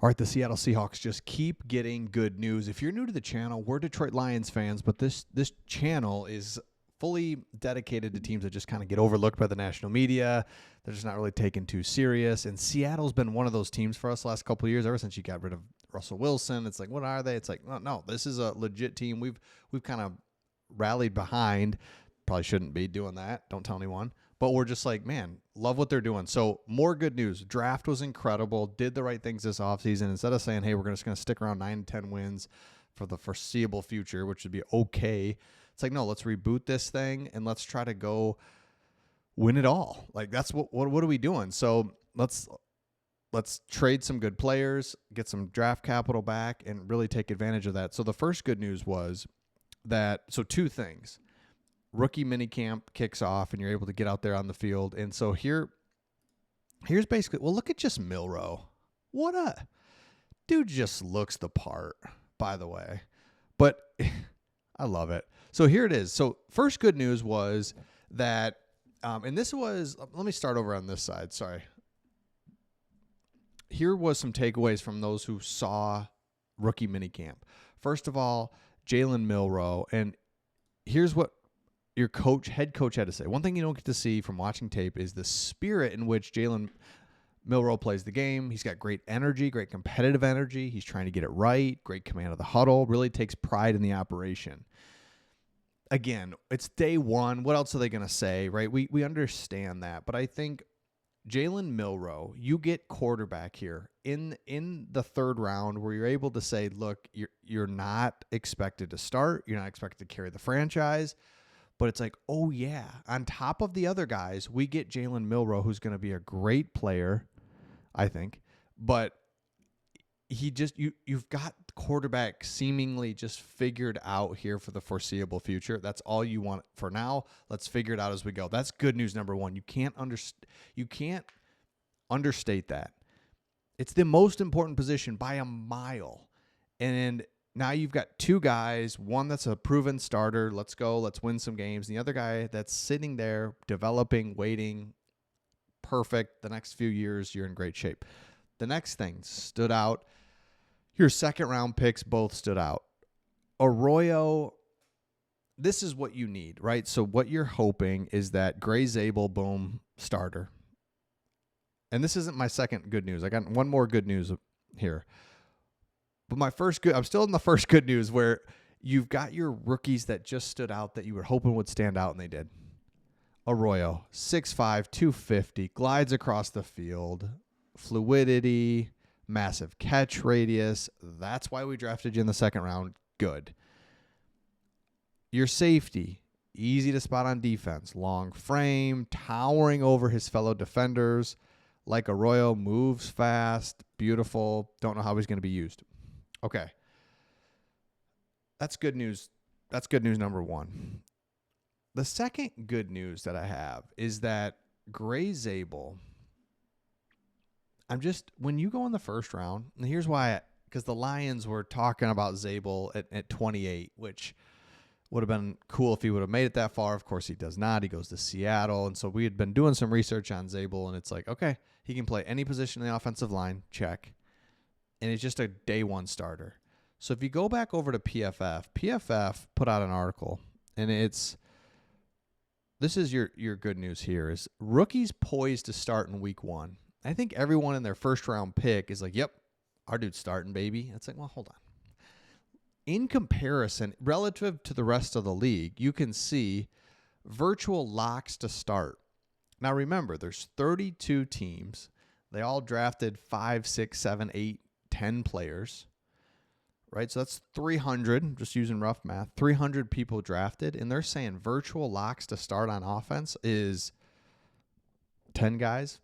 All right, the Seattle Seahawks just keep getting good news. If you're new to the channel, we're Detroit Lions fans, but this channel is fully dedicated to teams that just kind of get overlooked by the national media. They're just not really taken too serious. And Seattle's been one of those teams for us the last couple of years, ever since you got rid of Russell Wilson. It's like, what are they? It's like, no, this is a legit team. We've kind of rallied behind. Probably shouldn't be doing that. Don't tell anyone. But we're just like, man, love what they're doing. So more good news. Draft was incredible. Did the right things this offseason. Instead of saying, hey, we're just going to stick around 9 to 10 wins for the foreseeable future, which would be okay. It's like, no, let's reboot this thing and let's try to go win it all. Like, that's what are we doing? So let's trade some good players, get some draft capital back, and really take advantage of that. So the first good news was that, so two things. Rookie minicamp kicks off, and you're able to get out there on the field. And so here's basically, well, look at just Milroe. What a dude, just looks the part, by the way. But I love it. So here it is. So first good news was that, and this was, let me start over on this side. Sorry. Here was some takeaways from those who saw rookie minicamp. First of all, Jalen Milroe, and here's what your head coach had to say. One thing you don't get to see from watching tape is the spirit in which Jalen Milroe plays the game. He's got great energy, great competitive energy. He's trying to get it right, great command of the huddle, really takes pride in the operation. Again, it's day one. What else are they going to say, right? We understand that. But I think Jalen Milroe, you get quarterback here in the third round where you're able to say, look, you're not expected to start. You're not expected to carry the franchise. But it's like, oh, yeah, on top of the other guys, we get Jalen Milroe, who's going to be a great player, I think. But you've got quarterback seemingly just figured out here for the foreseeable future. That's all you want for now. Let's figure it out as we go. That's good news number one. You can't understate that. It's the most important position by a mile. And now you've got two guys, one that's a proven starter. Let's go. Let's win some games. And the other guy that's sitting there, developing, waiting, perfect. The next few years, you're in great shape. The next thing stood out. Your second-round picks both stood out. Arroyo, this is what you need, right? So what you're hoping is that Gray Zabel, boom, starter. And this isn't my second good news. I got one more good news here. But I'm still in the first good news where you've got your rookies that just stood out that you were hoping would stand out, and they did. Arroyo, 6'5", 250, glides across the field, fluidity, massive catch radius. That's why we drafted you in the second round. Good. Your safety, easy to spot on defense, long frame, towering over his fellow defenders. Like Arroyo, moves fast, beautiful. Don't know how he's going to be used. Okay. That's good news. That's good news number one. The second good news that I have is that Gray Zabel, when you go in the first round, and here's why, because the Lions were talking about Zabel at 28, which would have been cool if he would have made it that far. Of course, he does not. He goes to Seattle. And so we had been doing some research on Zabel, and it's like, okay, he can play any position in the offensive line, check. And he's just a day one starter. So if you go back over to PFF put out an article, and this is your good news here, is rookies poised to start in week one. I think everyone in their first round pick is like, yep, our dude's starting, baby. It's like, well, hold on. In comparison, relative to the rest of the league, you can see virtual locks to start. Now remember, there's 32 teams. They all drafted 5, 6, 7, 8, 10 players, right? So that's 300, just using rough math, 300 people drafted, and they're saying virtual locks to start on offense is 10 guys.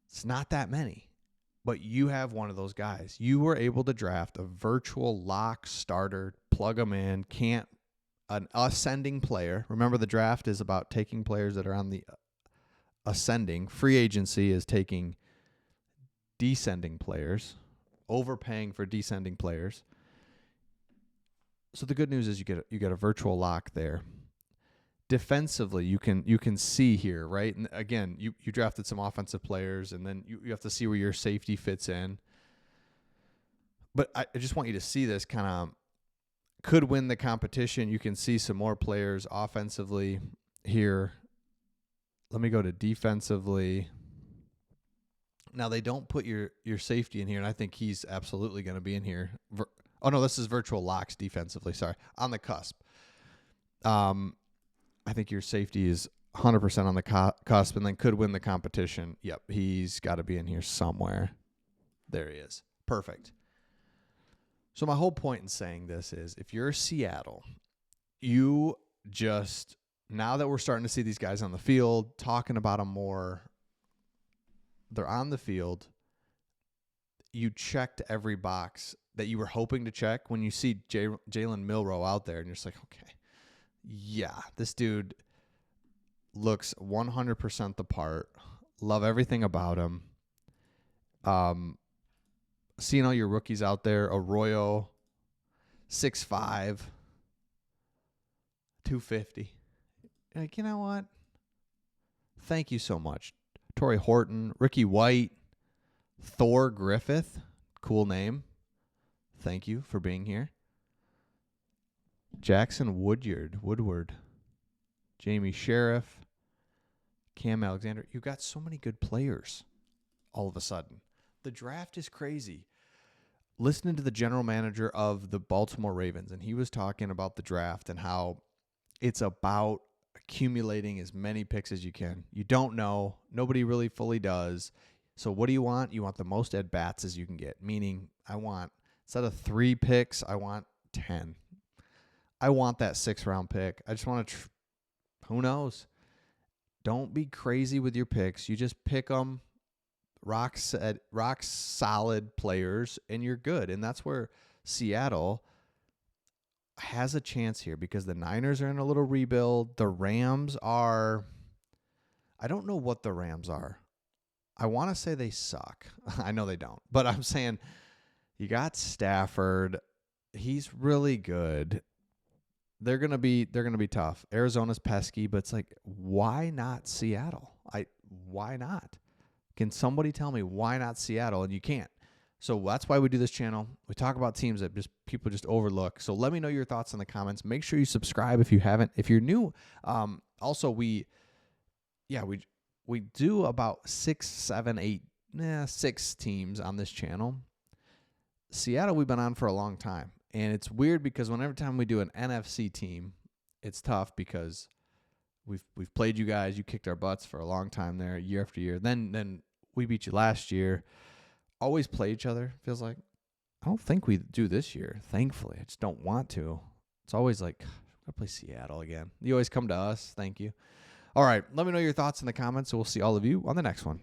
It's not that many, but you have one of those guys. You were able to draft a virtual lock starter, plug them in, an ascending player. Remember, the draft is about taking players that are on the ascending. Free agency is taking descending players, overpaying for descending players. So the good news is you get a virtual lock there. Defensively, you can see here, right? And again, you drafted some offensive players, and then you have to see where your safety fits in. but I just want you to see this kind of could win the competition. You can see some more players offensively here. Let me go to defensively. Now, they don't put your safety in here, and I think he's absolutely going to be in here. Oh, no, this is virtual locks defensively. Sorry, on the cusp. I think your safety is 100% on the cusp and then could win the competition. Yep, he's got to be in here somewhere. There he is. Perfect. So my whole point in saying this is if you're Seattle, you just, now that we're starting to see these guys on the field, talking about them more, they're on the field, you checked every box that you were hoping to check when you see Jalen Milroe out there, and you're just like, okay, yeah, this dude looks 100% the part. Love everything about him. Seeing all your rookies out there, Arroyo, 6'5", 250. Like, you know what? Thank you so much. Torrey Horton, Ricky White, Thor Griffith, cool name. Thank you for being here. Jackson Woodward, Jamie Sheriff, Cam Alexander. You've got so many good players all of a sudden. The draft is crazy. Listening to the general manager of the Baltimore Ravens, and he was talking about the draft and how it's about accumulating as many picks as you can. You don't know. Nobody really fully does. So what do you want? You want the most at-bats as you can get, meaning I want, instead of 3 picks, I want 10. I want that 6th-round pick. I just want to, who knows? Don't be crazy with your picks. You just pick them. Rock solid players, and you're good. And that's where Seattle has a chance here because the Niners are in a little rebuild. The Rams are, I don't know what the Rams are. I want to say they suck. I know they don't. But I'm saying you got Stafford. He's really good. They're gonna be tough. Arizona's pesky, but it's like, why not Seattle? Why not? Can somebody tell me why not Seattle? And you can't. So that's why we do this channel. We talk about teams that people just overlook. So let me know your thoughts in the comments. Make sure you subscribe if you haven't. If you're new, also we do about 6, 7, 8, 6 teams on this channel. Seattle, we've been on for a long time. And it's weird because whenever time we do an NFC team, it's tough because we've played you guys. You kicked our butts for a long time there, year after year. Then we beat you last year. Always play each other, feels like. I don't think we do this year, thankfully. I just don't want to. It's always like, I'll play Seattle again. You always come to us. Thank you. All right, let me know your thoughts in the comments, so we'll see all of you on the next one.